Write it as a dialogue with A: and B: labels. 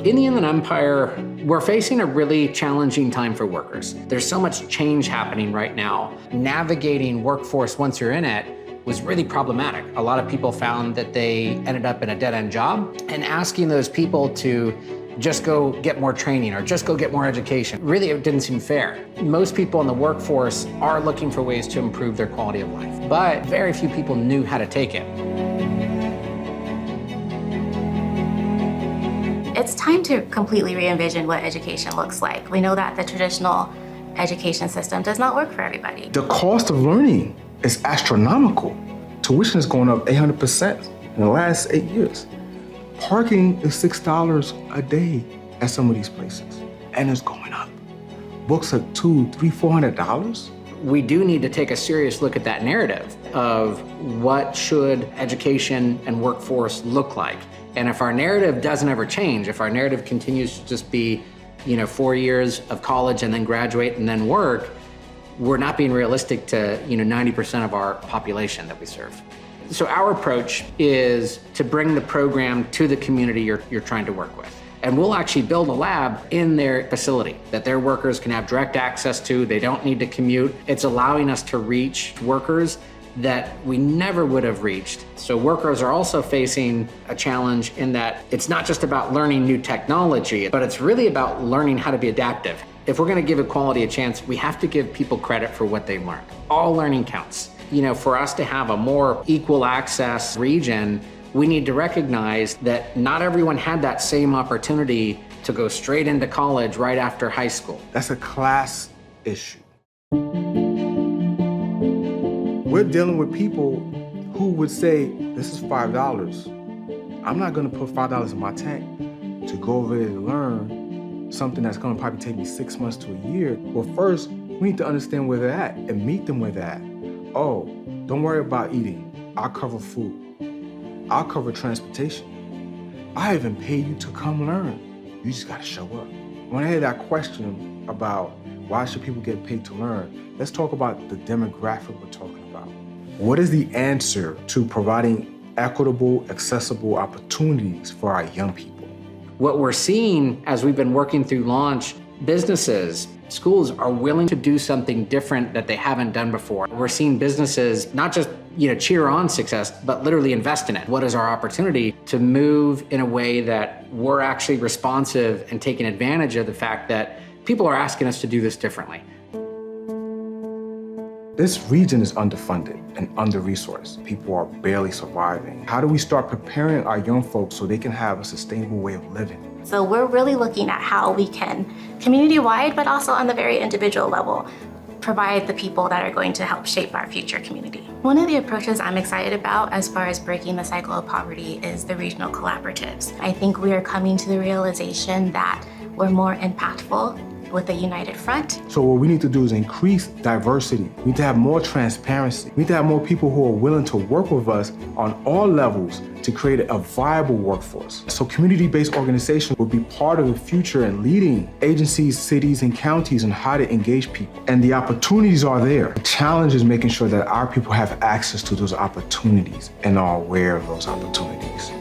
A: In the Inland Empire, we're facing a really challenging time for workers. There's so much change happening right now. Navigating workforce once you're in it was really problematic. A lot of people found that they ended up in a dead-end job, and asking those people to just go get more training or just go get more education, really it didn't seem fair. Most people in the workforce are looking for ways to improve their quality of life, but very few people knew how to take it.
B: It's time to completely re-envision what education looks like. We know that the traditional education system does not work for everybody.
C: The cost of learning is astronomical. Tuition is going up 800% in the last 8 years. Parking is $6 a day at some of these places, and it's going up. Books are $200, $300, $400.
A: We do need to take a serious look at that narrative of what should education and workforce look like. And if our narrative doesn't ever change, if our narrative continues to just be, 4 years of college and then graduate and then work, we're not being realistic to, 90% of our population that we serve. So our approach is to bring the program to the community you're trying to work with. And we'll actually build a lab in their facility that their workers can have direct access to. They don't need to commute. It's allowing us to reach workers that we never would have reached. So workers are also facing a challenge in that it's not just about learning new technology, but it's really about learning how to be adaptive. If we're gonna give equality a chance, we have to give people credit for what they learned. All learning counts. For us to have a more equal access region, we need to recognize that not everyone had that same opportunity to go straight into college right after high school.
C: That's a class issue. We're dealing with people who would say, this is $5. I'm not gonna put $5 in my tank to go over there to learn something that's gonna probably take me 6 months to a year. Well, first, we need to understand where they're at and meet them where they're at. Oh, don't worry about eating. I'll cover food. I'll cover transportation. I even pay you to come learn. You just gotta show up. When I hear that question about why should people get paid to learn, let's talk about the demographic we're talking about. What is the answer to providing equitable, accessible opportunities for our young people?
A: What we're seeing as we've been working through launch, businesses, schools are willing to do something different that they haven't done before. We're seeing businesses not just cheer on success, but literally invest in it. What is our opportunity to move in a way that we're actually responsive and taking advantage of the fact that people are asking us to do this differently?
C: This region is underfunded and under-resourced. People are barely surviving. How do we start preparing our young folks so they can have a sustainable way of living?
B: So we're really looking at how we can, community-wide, but also on the very individual level, provide the people that are going to help shape our future community. One of the approaches I'm excited about as far as breaking the cycle of poverty is the regional collaboratives. I think we are coming to the realization that we're more impactful with a united front.
C: So what we need to do is increase diversity. We need to have more transparency. We need to have more people who are willing to work with us on all levels to create a viable workforce. So community-based organizations will be part of the future and leading agencies, cities, and counties on how to engage people. And the opportunities are there. The challenge is making sure that our people have access to those opportunities and are aware of those opportunities.